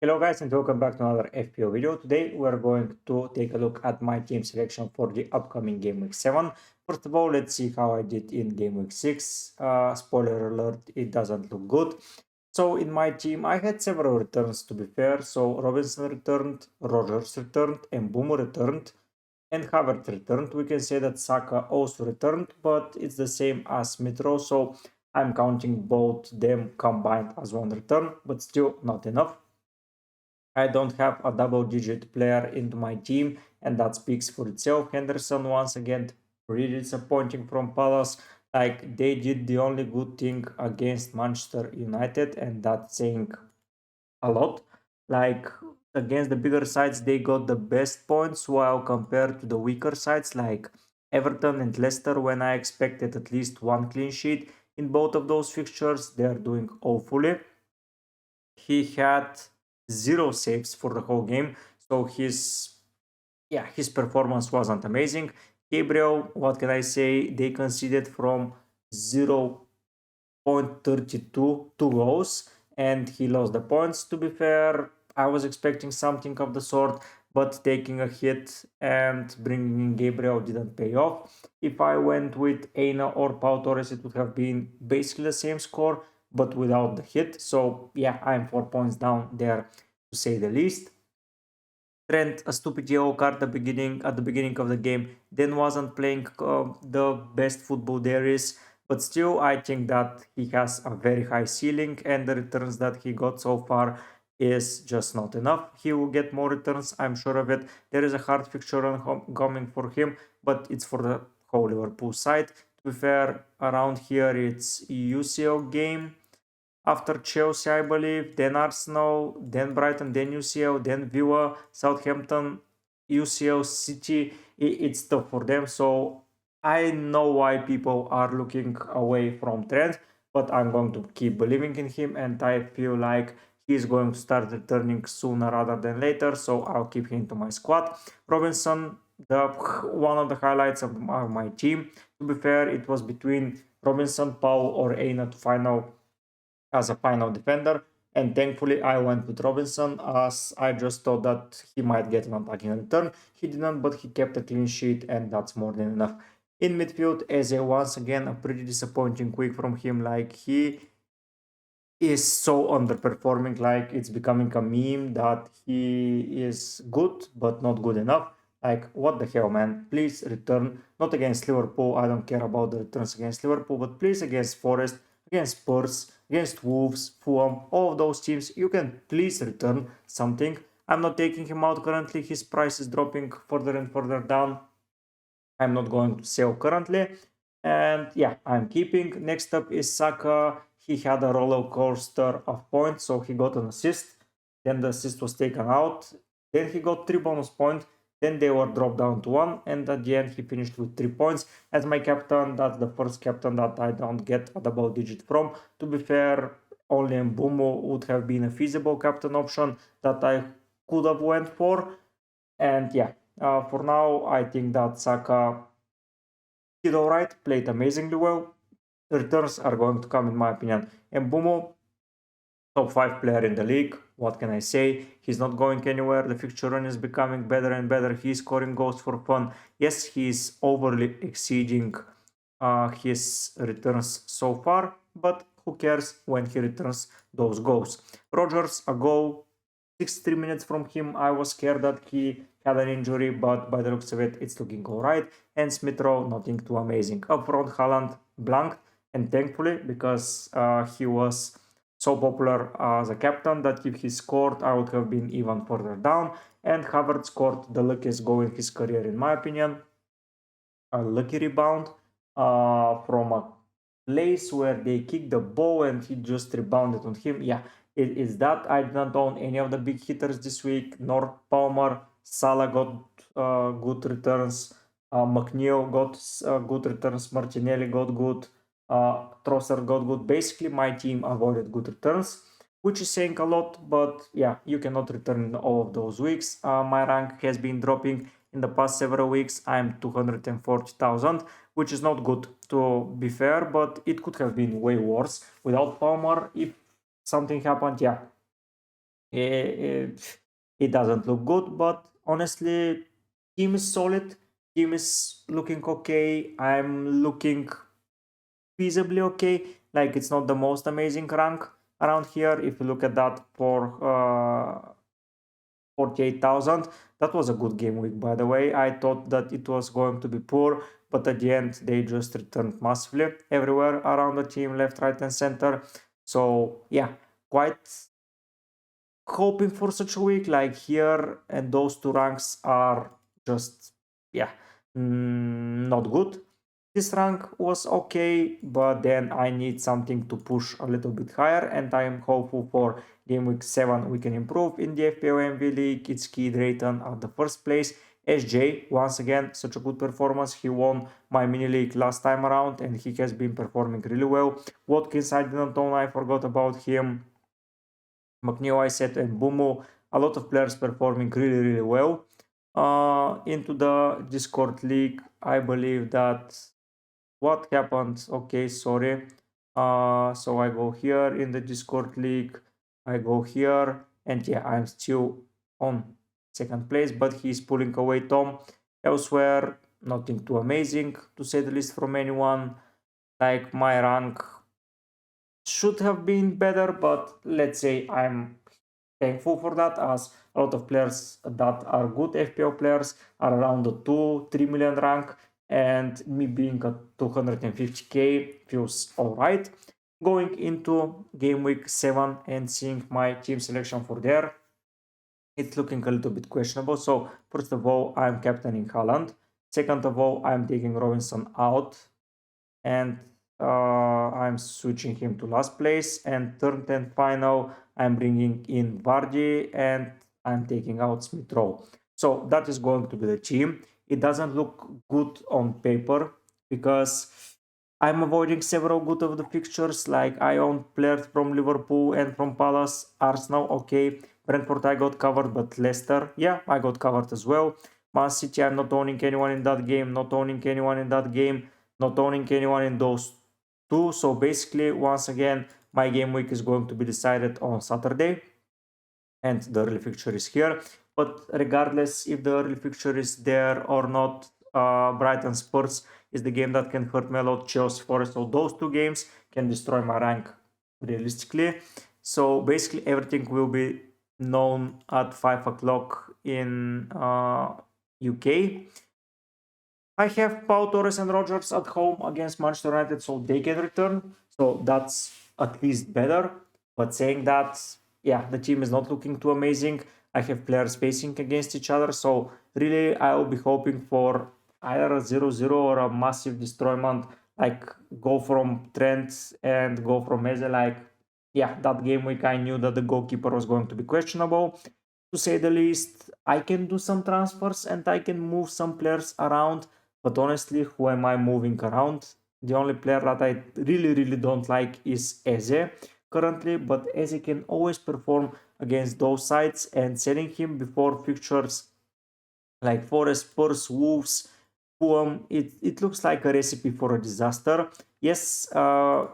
Hello guys and welcome back to another FPL video. Today we're going to take a look at my team selection for the upcoming Game Week 7. First of all, let's see how I did in Game Week 6. Spoiler alert, it doesn't look good. So in my team, I had several returns to be fair. So Robinson returned, Rogers returned, and Boomer returned, and Havertz returned. We can say that Saka also returned, but it's the same as Smith-Rowe. So I'm counting both them combined as one return, but still not enough. I don't have a double-digit player into my team, and that speaks for itself. Henderson, once again, really disappointing from Palace. Like, they did the only good thing against Manchester United, and that's saying a lot. Like, against the bigger sides, they got the best points, while compared to the weaker sides, like Everton and Leicester, when I expected at least one clean sheet in both of those fixtures, they are doing awfully. He had zero saves for the whole game, so his performance wasn't amazing. Gabriel, what can I say? They conceded from 0.32 two goals, and he lost the points. To be fair, I was expecting something of the sort, but taking a hit and bringing in Gabriel didn't pay off. If I went with Eina or Pau Torres, it would have been basically the same score, but without the hit. So yeah, I'm 4 points down there, to say the least. Trent, a stupid yellow card at the beginning of the game, then wasn't playing the best football there is. But still, I think that he has a very high ceiling, and the returns that he got so far is just not enough. He will get more returns, I'm sure of it. There is a hard fixture coming for him, but it's for the whole Liverpool side. To be fair, around here it's UCL game after Chelsea, I believe, then Arsenal, then Brighton, then UCL, then Villa, Southampton, UCL, City. It's tough for them. So I know why people are looking away from Trent, but I'm going to keep believing in him, and I feel like he's going to start returning sooner rather than later. So I'll keep him to my squad. Robinson, the one of the highlights of my team. To be fair, it was between Robinson, Paul, or Aina to final as a final defender. And thankfully, I went with Robinson as I just thought that he might get an attacking return. He didn't, but he kept a clean sheet, and that's more than enough. In midfield, Eze, once again, a pretty disappointing week from him. Like, he is so underperforming. Like, it's becoming a meme that he is good, but not good enough. Like, what the hell, man? Please return. Not against Liverpool. I don't care about the returns against Liverpool, but please against Forest, against Spurs, against Wolves, Fulham, all of those teams, you can please return something. I'm not taking him out currently. His price is dropping further and further down. I'm not going to sell currently. And yeah, I'm keeping. Next up is Saka. He had a roller coaster of points, so he got an assist. Then the assist was taken out. Then he got 3 bonus points. Then they were dropped down to 1. And at the end, he finished with 3 points. As my captain, that's the first captain that I don't get a double digit from. To be fair, only Mbumo would have been a feasible captain option that I could have went for. And yeah, for now, I think that Saka did alright, played amazingly well. Returns are going to come, in my opinion. And Bumo, top 5 player in the league. What can I say? He's not going anywhere. The fixture run is becoming better and better. He's scoring goals for fun. Yes, he's overly exceeding his returns so far, but who cares when he returns those goals? Rogers, a goal, 63 minutes from him. I was scared that he had an injury, but by the looks of it, it's looking alright. And Smith-Rowe, nothing too amazing. Up front, Haaland blanked, and thankfully, because he was so popular as a captain that if he scored, I would have been even further down. And Havertz scored the luckiest goal in his career, in my opinion. A lucky rebound from a place where they kicked the ball and he just rebounded on him. Yeah, it is that. I didn't own any of the big hitters this week. Nor Palmer, Salah got good returns. McNeil got good returns. Martinelli got good. Trossard got good. Basically, my team avoided good returns, which is saying a lot. But yeah, you cannot return in all of those weeks. My rank has been dropping in the past several weeks. I'm 240,000, which is not good, to be fair, but it could have been way worse without Palmer. If something happened, yeah, It doesn't look good, but honestly, team is solid. Team is looking okay. I'm looking feasibly okay. Like it's not the most amazing rank around here. If you look at that for 48,000, that was a good game week, by the way. I thought that it was going to be poor, but at the end they just returned massively everywhere around the team, left, right, and center. So yeah, quite hoping for such a week like here, and those two ranks are just, yeah, not good. This rank was okay, but then I need something to push a little bit higher, and I am hopeful for game week 7 we can improve in the FPL MV League. It's Kid Drayton at the first place. SJ, once again, such a good performance. He won my mini league last time around, and he has been performing really well. Watkins, I didn't know, I forgot about him. McNeil, I said, and Bumo, a lot of players performing really, really well. Into the Discord league, I believe that what happened? Okay, sorry. So I go here in the Discord league, I go here, and yeah, I'm still on second place, but he's pulling away Tom. Elsewhere, nothing too amazing to say the least from anyone. Like my rank should have been better, but let's say I'm thankful for that, as a lot of players that are good FPL players are around the 2-3 million rank, and me being at 250k feels alright. Going into game week 7 and seeing my team selection for there, it's looking a little bit questionable. So first of all, I'm captaining Haaland. Second of all, I'm taking Robinson out, and I'm switching him to last place. And third and final, I'm bringing in Vardy, and I'm taking out Smith Rowe. So that is going to be the team. It doesn't look good on paper because I'm avoiding several good of the fixtures. Like I own players from Liverpool and from Palace, Arsenal, okay. Brentford I got covered, but Leicester, yeah, I got covered as well. Man City, I'm not owning anyone in that game, not owning anyone in that game, not owning anyone in those two. So basically, once again, my game week is going to be decided on Saturday, and the early fixture is here. But regardless if the early fixture is there or not, Brighton Spurs is the game that can hurt me a lot. Chelsea Forest, so those two games can destroy my rank realistically. So basically, everything will be known at 5 o'clock in UK. I have Pau Torres and Rogers at home against Manchester United, so they can return. So that's at least better. But saying that, yeah, the team is not looking too amazing. I have players facing against each other. So really, I will be hoping for either a 0-0 or a massive destroyment. Like go from Trent and go from Eze. Like, yeah, that game week I knew that the goalkeeper was going to be questionable, to say the least. I can do some transfers and I can move some players around, but honestly, who am I moving around? The only player that I really, really don't like is Eze currently, but Eze can always perform against those sides, and selling him before fixtures like Forest, Spurs, Wolves, Fulham, it looks like a recipe for a disaster. Yes,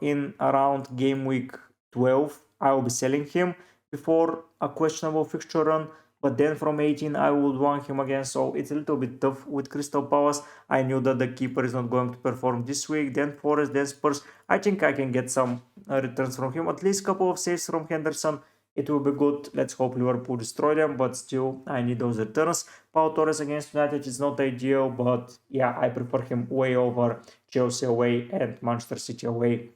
in around game week 12, I will be selling him before a questionable fixture run, but then from 18 I would want him again, so it's a little bit tough with Crystal Palace. I knew that the keeper is not going to perform this week, then Forest, then Spurs. I think I can get some returns from him, at least a couple of saves from Henderson. It will be good. Let's hope Liverpool destroy them, but still I need those returns. Pau Torres against United is not ideal, but yeah, I prefer him way over Chelsea away and Manchester City away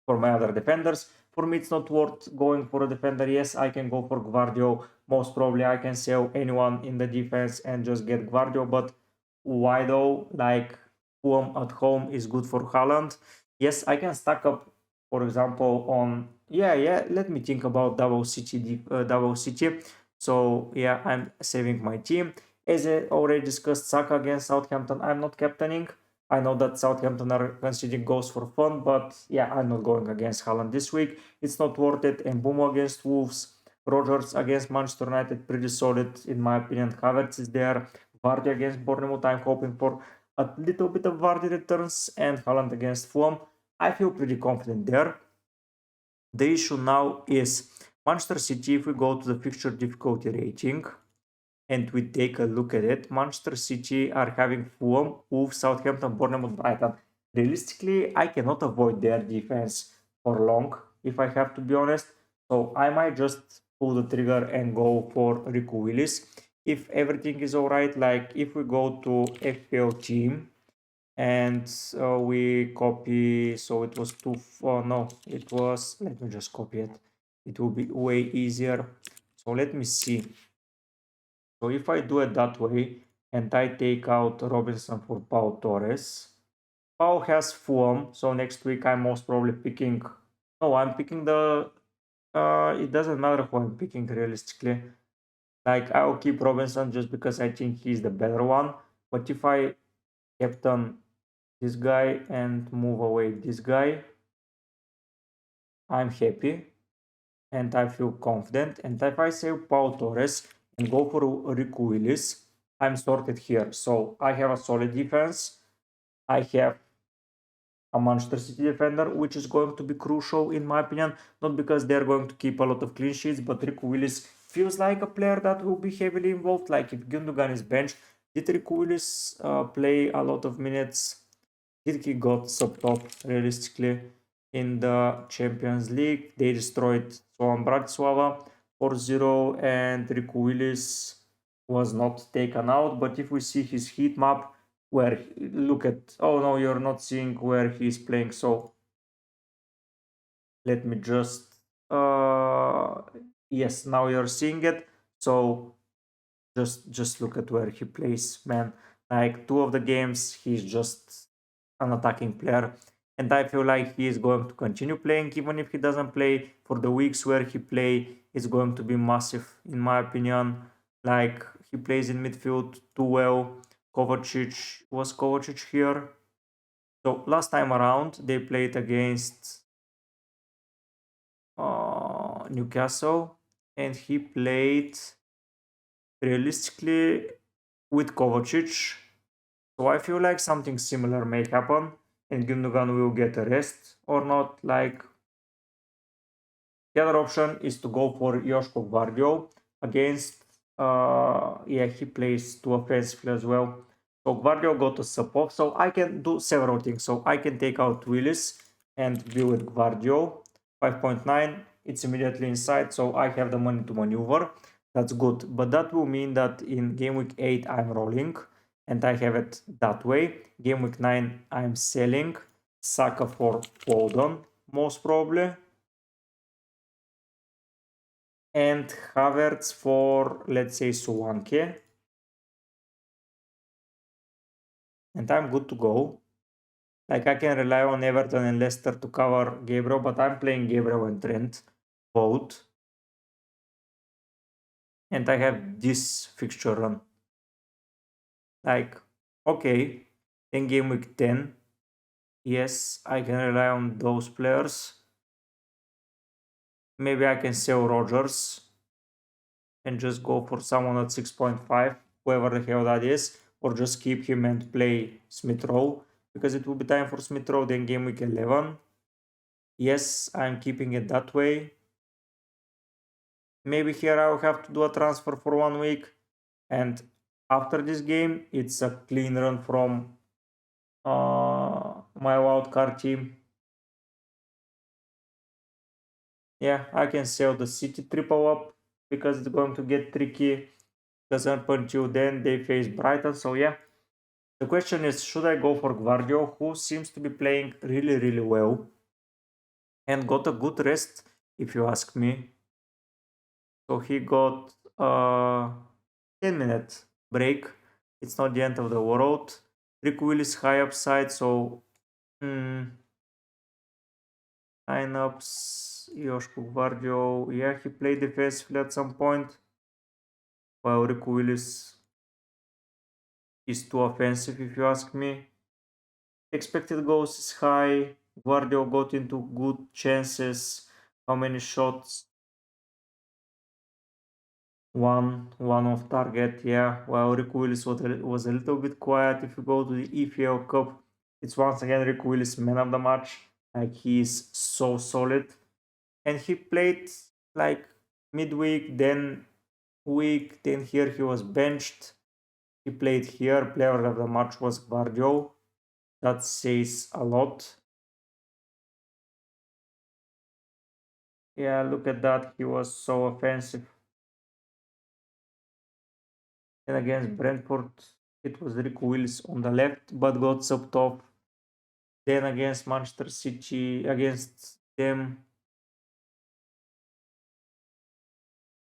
for my other defenders. For me, it's not worth going for a defender. Yes, I can go for Gvardio. Most probably I can sell anyone in the defense and just get Gvardio, but why though? Like, Fulham at home is good for Haaland. Yes, I can stack up, for example, on, yeah, let me think about double City. So yeah, I'm saving my team. As I already discussed, Saka against Southampton, I'm not captaining. I know that Southampton are conceding goals for fun, but yeah, I'm not going against Haaland this week. It's not worth it. And Mbumo against Wolves, Rogers against Manchester United, pretty solid in my opinion. Havertz is there. Vardy against Bournemouth, I'm hoping for a little bit of Vardy returns, and Haaland against Fulham. I feel pretty confident there. The issue now is Manchester City, if we go to the fixture difficulty rating and we take a look at it, Manchester City are having Fulham, Wolves, Southampton, Bournemouth, Brighton. Realistically, I cannot avoid their defense for long, if I have to be honest. So I might just pull the trigger and go for Rico Willis. If everything is alright, like if we go to FPL team and we copy, so it was no, it was, let me just copy it. It will be way easier. So let me see. So if I do it that way and I take out Robinson for Pau Torres, Pau has Fulham, so next week I'm most probably picking, no, I'm picking the, it doesn't matter who I'm picking realistically. Like I'll keep Robinson just because I think he's the better one. But if I captain this guy and move away this guy, I'm happy and I feel confident. And if I save Pau Torres and go for Rico Willis, I'm sorted here. So I have a solid defense. I have a Manchester City defender, which is going to be crucial in my opinion, not because they're going to keep a lot of clean sheets, but Rico Willis feels like a player that will be heavily involved. Like if Gundogan is benched, did Rico Willis play a lot of minutes? Did he got subbed off realistically in the Champions League? They destroyed Slovan Bratislava 4-0 and Rico Willis was not taken out. But if we see his heat map, where look at, oh no, you're not seeing where he's playing, so let me just yes, now you're seeing it. So just look at where he plays, man. Like 2 of the games he's just an attacking player, and I feel like he is going to continue playing even if he doesn't play. For the weeks where he play, it's going to be massive in my opinion. Like he plays in midfield too well. Kovacic, was Kovacic here? So last time around they played against Newcastle and he played realistically with Kovacic. So I feel like something similar may happen and Gundogan will get a rest or not. Like the other option is to go for Joško Gvardiol against yeah, he plays too offensively as well. So Gvardiol got a sub off, so I can do several things. So I can take out Willis and be with Gvardiol. 5.9, it's immediately inside, so I have the money to maneuver. That's good, but that will mean that in game week 8 I'm rolling and I have it that way. Game week 9 I'm selling Saka for Foden most probably, and Havertz for, let's say, Solanke. And I'm good to go. Like I can rely on Everton and Leicester to cover Gabriel, but I'm playing Gabriel and Trent both. And I have this fixture run. Like, okay, then game week 10. Yes, I can rely on those players. Maybe I can sell Rogers and just go for someone at 6.5, whoever the hell that is, or just keep him and play Smith Rowe, because it will be time for Smith Rowe then game week 11. Yes, I'm keeping it that way. Maybe here I'll have to do a transfer for 1 week, and after this game, it's a clean run from my wildcard team. Yeah, I can sell the City triple up because it's going to get tricky. Doesn't until then they face Brighton, so yeah. The question is, should I go for Gvardiol, who seems to be playing really well and got a good rest, if you ask me. So he got a 10-minute break. It's not the end of the world. Rick Willis high upside, so lineups, Joško Gvardiol, yeah, he played defensively at some point, while Rick Willis is too offensive, if you ask me. Expected goals is high. Gvardiol got into good chances. How many shots? One off target, yeah. While Rick Willis was a little bit quiet. If you go to the EFL Cup, it's once again Rick Willis man of the match. Like he is so solid. And he played like midweek, then week, then here he was benched. He played here. Player of the match was Gvardio. That says a lot. Yeah, look at that. He was so offensive. And against Brentford, it was Rico Lewis on the left, but got subbed off. Then against Manchester City, against them,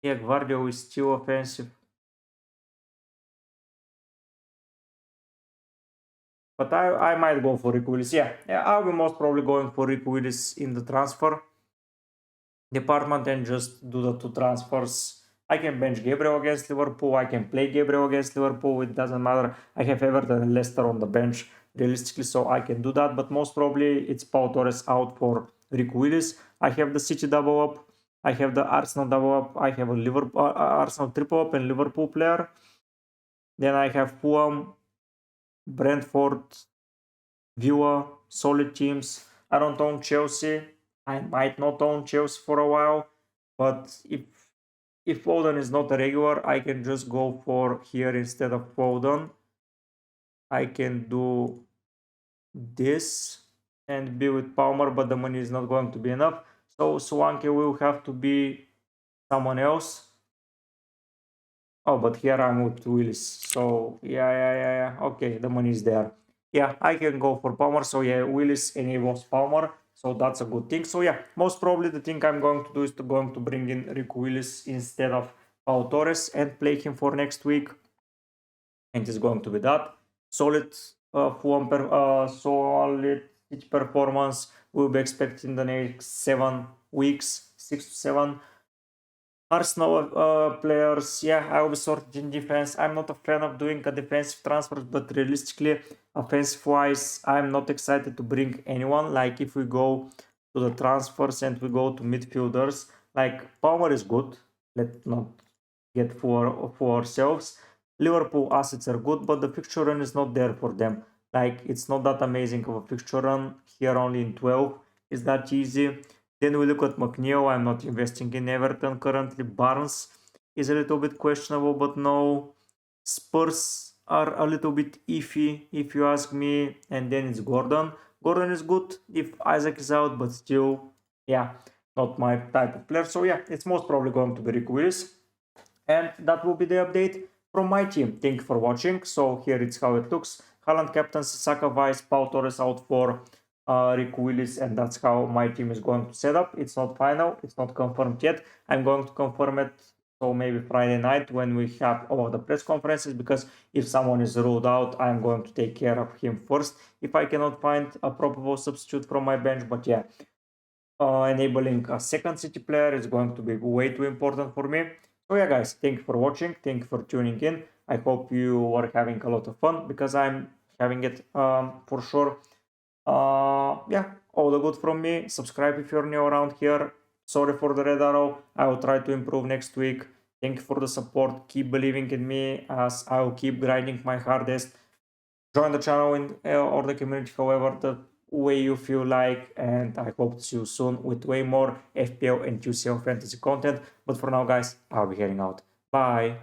yeah, Gvardio is still offensive. But I might go for Rico Lewis. Yeah, I'll be most probably going for Rico Lewis in the transfer department and just do the 2 transfers. I can bench Gabriel against Liverpool. I can play Gabriel against Liverpool. It doesn't matter. I have Everton and Leicester on the bench realistically, so I can do that. But most probably it's Pau Torres out for Rico Lewis. I have the City double up. I have the Arsenal double up. I have a Liverpool Arsenal triple up and Liverpool player. Then I have Fulham, Brentford, Villa, solid teams. I don't own Chelsea. I might not own Chelsea for a while, but if Foden is not a regular, I can just go for here instead of Foden. I can do this and be with Palmer, but the money is not going to be enough. So Swanke will have to be someone else. Oh, but here I'm with Willis. So yeah. Okay, the money is there. Yeah, I can go for Palmer. So yeah, Willis enables Palmer. So that's a good thing. So yeah, most probably the thing I'm going to do is going to bring in Rico Willis instead of Pau Torres and play him for next week. And it's going to be that. Solid solid performance we'll be expecting the next 7 weeks, 6 to 7. Arsenal players, yeah, I will be sorted in defense. I'm not a fan of doing a defensive transfers, but realistically, offensive-wise, I'm not excited to bring anyone. Like if we go to the transfers and we go to midfielders, like Palmer is good. Let's not get for ourselves. Liverpool assets are good, but the fixture run is not there for them. Like it's not that amazing of a fixture run here only in 12. Is that easy? Then we look at McNeil. I'm not investing in Everton currently. Barnes is a little bit questionable, but no. Spurs are a little bit iffy, if you ask me. And then it's Gordon. Gordon is good if Isaac is out, but still, yeah, not my type of player. So yeah, it's most probably going to be Rico Willis. And that will be the update from my team. Thank you for watching. So here it's how it looks. Haaland captain, Saka vice, Pau Torres out for Rico Willis, and that's how my team is going to set up. It's not final, it's not confirmed yet. I'm going to confirm it, so maybe Friday night when we have all of the press conferences, because if someone is ruled out, I'm going to take care of him first if I cannot find a probable substitute from my bench. But yeah, enabling a second City player is going to be way too important for me. So yeah, guys, thank you for watching. Thank you for tuning in. I hope you are having a lot of fun, because I'm having it for sure. Yeah, all the good from me. Subscribe if you're new around here. Sorry for the red arrow. I will try to improve next week. Thank you for the support. Keep believing in me, as I will keep grinding my hardest. Join the channel or the community, however the way you feel like, and I hope to see you soon with way more FPL and UCL fantasy content. But for now, guys, I'll be heading out. Bye.